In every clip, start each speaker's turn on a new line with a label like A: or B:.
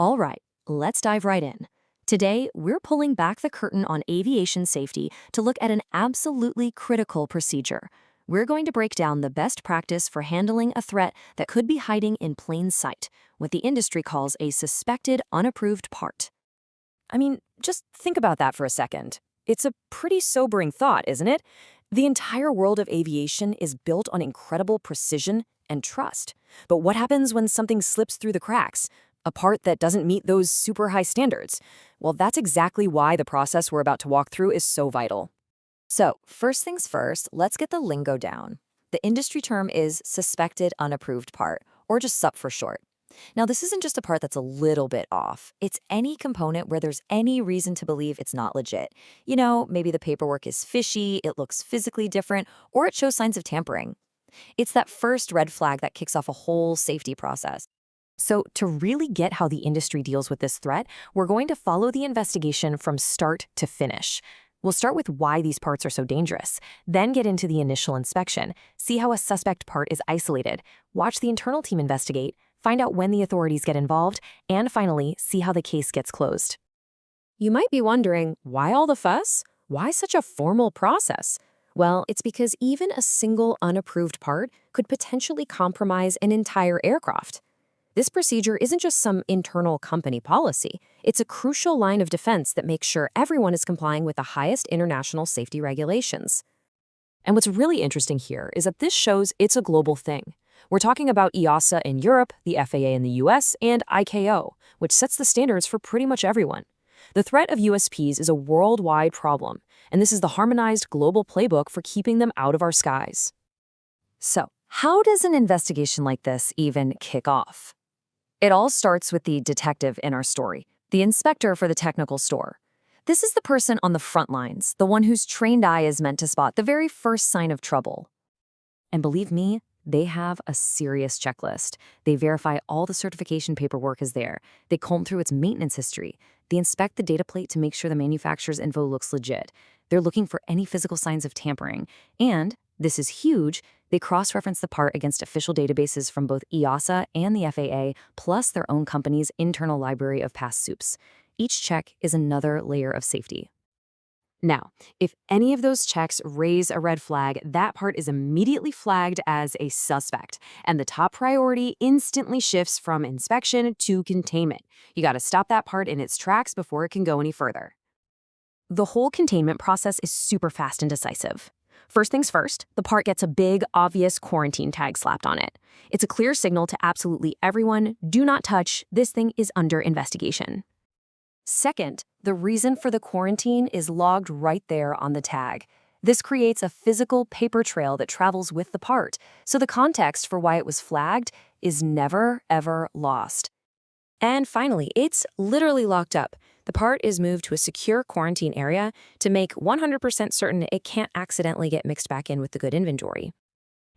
A: All right, let's dive right in. Today, we're pulling back the curtain on aviation safety to look at an absolutely critical procedure. We're going to break down the best practice for handling a threat that could be hiding in plain sight, what the industry calls a suspected unapproved part.
B: I mean, just think about that for a second. It's a pretty sobering thought, isn't it? The entire world of aviation is built on incredible precision and trust. But what happens when something slips through the cracks? A part that doesn't meet those super high standards? Well, that's exactly why the process we're about to walk through is so vital.
A: So, first things first, let's get the lingo down. The industry term is suspected unapproved part, or just SUP for short. Now, this isn't just a part that's a little bit off. It's any component where there's any reason to believe it's not legit. Maybe the paperwork is fishy, it looks physically different, or it shows signs of tampering. It's that first red flag that kicks off a whole safety process. So, to really get how the industry deals with this threat, we're going to follow the investigation from start to finish. We'll start with why these parts are so dangerous, then get into the initial inspection, see how a suspect part is isolated, watch the internal team investigate, find out when the authorities get involved, and finally, see how the case gets closed.
B: You might be wondering, why all the fuss? Why such a formal process? Well, it's because even a single unapproved part could potentially compromise an entire aircraft. This procedure isn't just some internal company policy. It's a crucial line of defense that makes sure everyone is complying with the highest international safety regulations.
A: And what's really interesting here is that this shows it's a global thing. We're talking about EASA in Europe, the FAA in the US, and ICAO, which sets the standards for pretty much everyone. The threat of USPs is a worldwide problem, and this is the harmonized global playbook for keeping them out of our skies. So, how does an investigation like this even kick off? It all starts with the detective in our story, the inspector for the technical store. This is the person on the front lines, the one whose trained eye is meant to spot the very first sign of trouble. And believe me, they have a serious checklist. They verify all the certification paperwork is there. They comb through its maintenance history. They inspect the data plate to make sure the manufacturer's info looks legit. They're looking for any physical signs of tampering. And, this is huge, they cross-reference the part against official databases from both EASA and the FAA, plus their own company's internal library of past SUPs. Each check is another layer of safety. Now, if any of those checks raise a red flag, that part is immediately flagged as a suspect, and the top priority instantly shifts from inspection to containment. You gotta stop that part in its tracks before it can go any further. The whole containment process is super fast and decisive. First things first, the part gets a big, obvious quarantine tag slapped on it. It's a clear signal to absolutely everyone, do not touch, this thing is under investigation. Second, the reason for the quarantine is logged right there on the tag. This creates a physical paper trail that travels with the part, so the context for why it was flagged is never, ever lost. And finally, it's literally locked up. The part is moved to a secure quarantine area to make 100% certain it can't accidentally get mixed back in with the good inventory.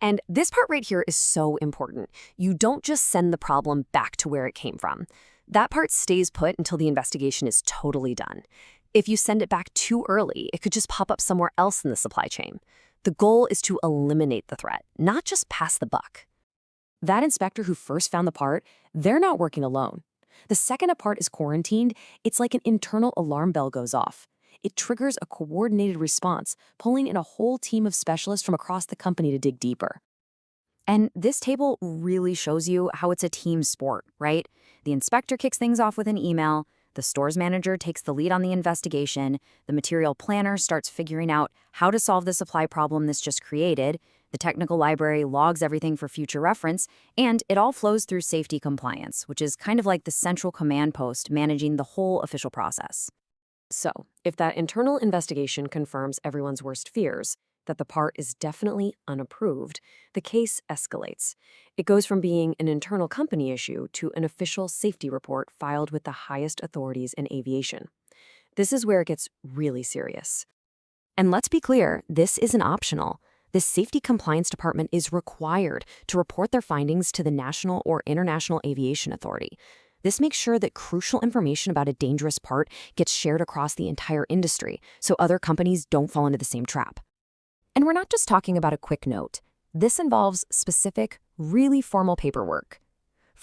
A: And this part right here is so important. You don't just send the problem back to where it came from. That part stays put until the investigation is totally done. If you send it back too early, it could just pop up somewhere else in the supply chain. The goal is to eliminate the threat, not just pass the buck. That inspector who first found the part, they're not working alone. The second a part is quarantined, it's like an internal alarm bell goes off. It triggers a coordinated response, pulling in a whole team of specialists from across the company to dig deeper. And this table really shows you how it's a team sport, right? The inspector kicks things off with an email, the store's manager takes the lead on the investigation, the material planner starts figuring out how to solve the supply problem this just created, the technical library logs everything for future reference, and it all flows through safety compliance, which is kind of like the central command post managing the whole official process. So, if that internal investigation confirms everyone's worst fears, that the part is definitely unapproved, the case escalates. It goes from being an internal company issue to an official safety report filed with the highest authorities in aviation. This is where it gets really serious. And let's be clear, this isn't optional. The Safety Compliance Department is required to report their findings to the National or International Aviation Authority. This makes sure that crucial information about a dangerous part gets shared across the entire industry, so other companies don't fall into the same trap. And we're not just talking about a quick note. This involves specific, really formal paperwork.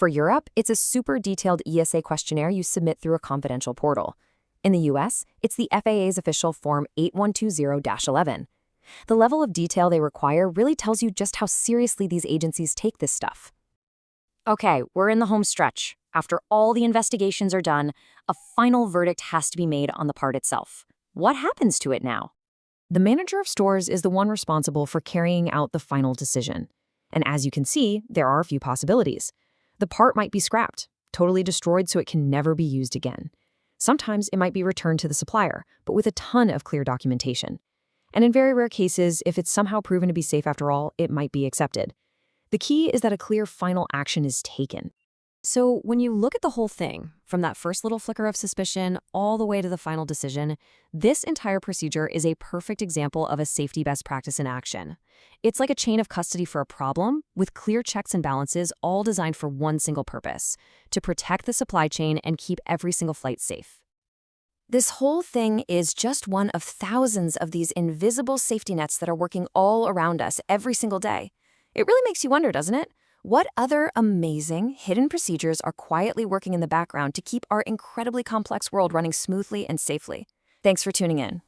B: For Europe, it's a super detailed ESA questionnaire you submit through a confidential portal. In the US, it's the FAA's official Form 8120-11. The level of detail they require really tells you just how seriously these agencies take this stuff.
C: Okay, we're in the home stretch. After all the investigations are done, a final verdict has to be made on the part itself. What happens to it now?
B: The manager of stores is the one responsible for carrying out the final decision. And as you can see, there are a few possibilities. The part might be scrapped, totally destroyed so it can never be used again. Sometimes it might be returned to the supplier, but with a ton of clear documentation. And in very rare cases, if it's somehow proven to be safe after all, it might be accepted. The key is that a clear final action is taken.
A: So when you look at the whole thing, from that first little flicker of suspicion all the way to the final decision, this entire procedure is a perfect example of a safety best practice in action. It's like a chain of custody for a problem, with clear checks and balances all designed for one single purpose: to protect the supply chain and keep every single flight safe.
B: This whole thing is just one of thousands of these invisible safety nets that are working all around us every single day. It really makes you wonder, doesn't it? What other amazing, hidden procedures are quietly working in the background to keep our incredibly complex world running smoothly and safely? Thanks for tuning in.